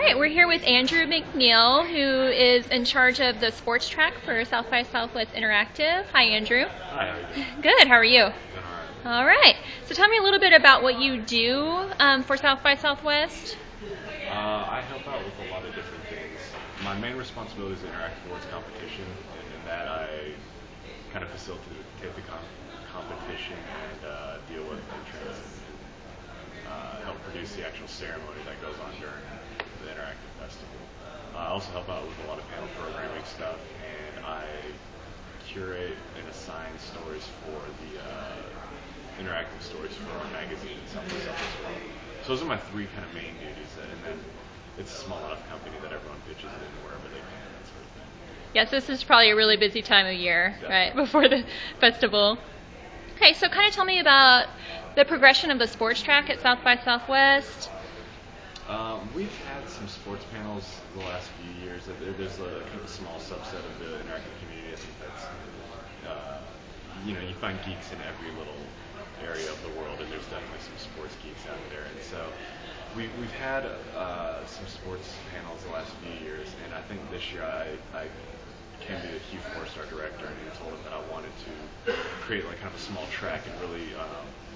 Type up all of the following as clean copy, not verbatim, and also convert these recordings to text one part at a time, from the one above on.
right, we're here with Andrew McNeill, who is in charge of the sports track for South by Southwest Interactive. Hi, Andrew. Hi, how are you doing? Good, how are you? Doing All right, so tell me a little bit about what you do for South by Southwest. I help out with a lot of different things. My main responsibility is interactive sports competition, and in that I kind of facilitate the competition and deal with entrants and help produce the actual ceremony that goes on during the interactive festival. I also help out with a lot of panel programming stuff, and I curate and assign stories for the interactive stories for our magazine and stuff as well. So those are my three kind of main duties, and then it's a small enough company that everyone pitches in wherever they can, that sort of thing. Yes, this is probably a really busy time of year, right, before the festival. Okay, so kind of tell me about the progression of the sports track at South by Southwest. We've had some sports panels the last few years. There's a kind of a small subset of the interactive community. I think that's, you find geeks in every little area of the world, and there's definitely some sports geeks out there. And so we've had some sports panels the last few years, and I think this year I came to Hugh Forrest, our director, and told him that I wanted to create like kind of a small track and really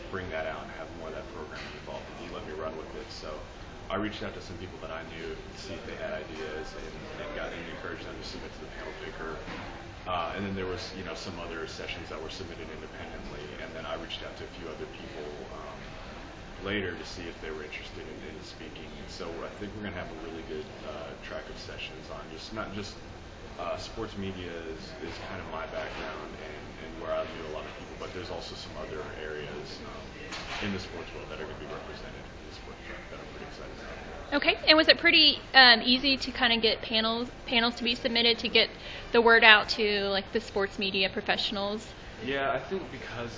bring that out and have more of that programming involved. And he let me run with it. So I reached out to some people that I knew to see if they had ideas, and encouraged them to submit to the panel picker. And then there was, some other sessions that were submitted independently, and then I reached out to a few other people later to see if they were interested in speaking. And so I think we're going to have a really good track of sessions on not just sports media is kind of my background and where I meet a lot of people, but there's also some other areas in the sports world that are going to be represented in the sports track that I'm pretty excited about. Okay, and was it pretty easy to kind of get panels to be submitted to get the word out to like the sports media professionals? Yeah, I think because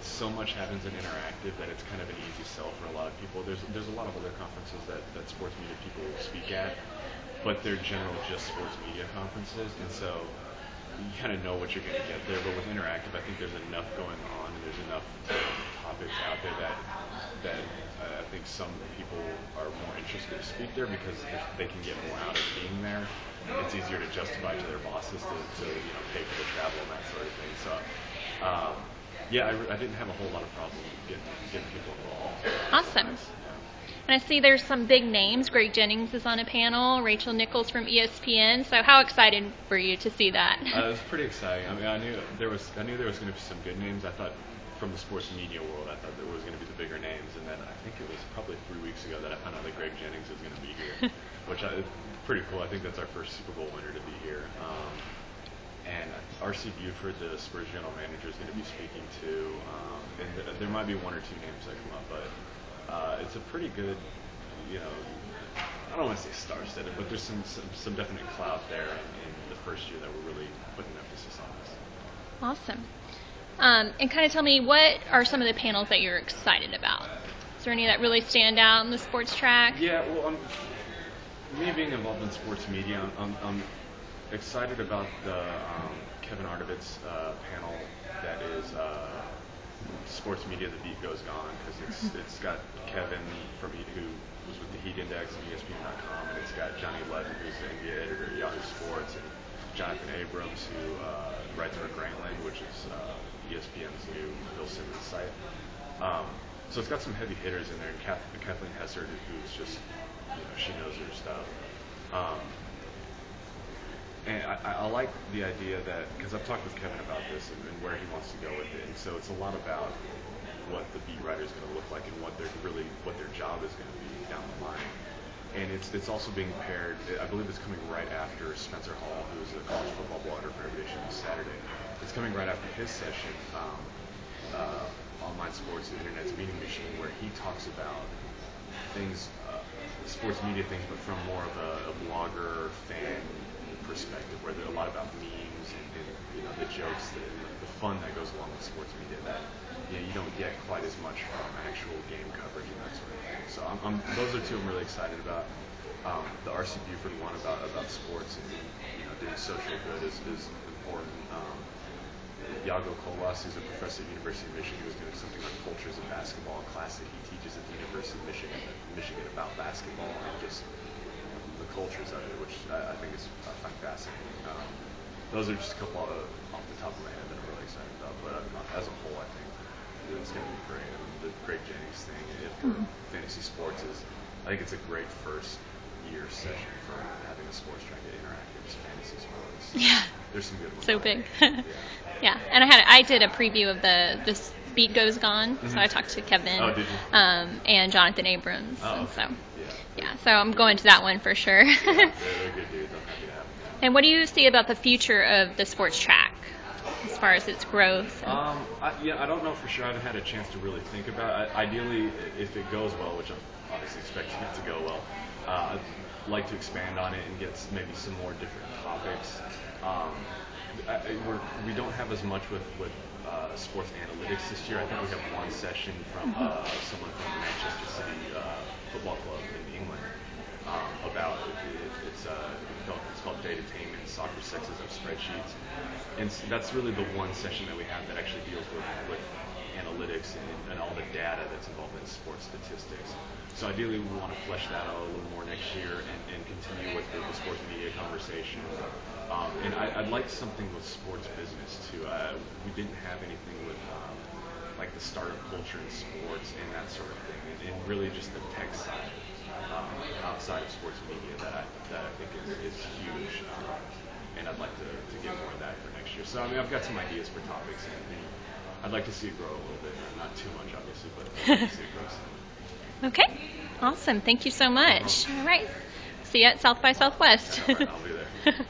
so much happens in interactive that it's kind of an easy sell for a lot of people. There's a lot of other conferences that sports media people speak at, but they're generally just sports media conferences, and so you kind of know what you're going to get there. But with interactive, I think there's enough going on and there's enough topics out there that I think some people are more interested to speak there because they can get more out of being there. It's easier to justify to their bosses to pay for the travel and that sort of thing. So I didn't have a whole lot of problem getting people involved. Awesome. And I see there's some big names. Greg Jennings is on a panel, Rachel Nichols from ESPN. So how excited were you to see that? It was pretty exciting. I mean, I knew there was going to be some good names. I thought from the sports media world, I thought there was going to be the bigger names. And then I think it was probably 3 weeks ago that I found out that Greg Jennings is going to be here, which is pretty cool. I think that's our first Super Bowl winner to be here. And R.C. Buford, the Spurs general manager, is going to be speaking too. And there might be one or two names that come up, but it's a pretty good, I don't want to say star-studded, but there's some definite clout there in the first year that we're really putting emphasis on this. Awesome. And kind of tell me, what are some of the panels that you're excited about? Is there any that really stand out in the sports track? Yeah, well, me being involved in sports media, I'm excited about the Kevin Arnovitz panel that is Sports Media, The Beat Goes Gone, because it's got Kevin from who was with the Heat Index and ESPN.com, and it's got Johnny Levin, who's the NBA editor at Yahoo Sports, and Jonathan Abrams, who writes for Grantland, which is ESPN's new Bill Simmons site. So it's got some heavy hitters in there, and Kathleen Hessert, who's just, she knows her stuff. And I like the idea that, because I've talked with Kevin about this and where he wants to go with it, and so it's a lot about what the beat writer is going to look like and what their job is going to be down the line. And it's also being paired, I believe it's coming right after Spencer Hall, who's the college football blogger for Every Nation this Saturday. It's coming right after his session, Online Sports, the Internet's Meeting Machine, where he talks about things, sports media things, but from more of a blogger, fan perspective, where there's a lot about memes and the jokes, the fun that goes along with sports media that you don't get quite as much from actual game coverage and that sort of thing. So those are two I'm really excited about. The R.C. Buford one about sports and doing social good is important. Yago Kolas, who's a professor at the University of Michigan, who's doing something on cultures of basketball class that he teaches at the University of Michigan about basketball and just cultures of it, which I think is fascinating. Those are just a couple off the top of my head that I'm really excited about. But as a whole, I think it's going to be great. I mean, the Craig Jennings thing for fantasy sports is, I think it's a great first year session for having a sports track that interactive with fantasy sports. Yeah. There's some good ones. So big. Yeah. Yeah, and I did a preview of this Beat Goes Gone, so I talked to Kevin and Jonathan Abrams. Oh, and okay. so yeah, so I'm going to that one for sure. Yeah, they're good dudes. I'm happy to have them. And what do you see about the future of the sports track as far as its growth? I don't know for sure. I haven't had a chance to really think about it. Ideally, if it goes well, which I'm obviously expecting it to go well, I'd like to expand on it and get maybe some more different topics. We don't have as much with sports analytics this year. I think we have one session from someone from the Manchester City Football Club in England about it's called Datatainment, Soccer Sexism Spreadsheets, and that's really the one session that we have that actually deals with analytics and all the data that's involved in sports statistics. So ideally, we want to flesh that out a little more next year and continue with the sports media conversation. And I'd like something with sports business too. We didn't have anything with like the startup culture in sports and that sort of thing, and really just the tech side outside of sports media that I think is huge. And I'd like to get more of that for next year. So I mean, I've got some ideas for topics, and I'd like to see it grow a little bit. Not too much, obviously, but I'd like to see it grow some. Okay, awesome. Thank you so much. All right, see you at South by Southwest. All right, I'll be there.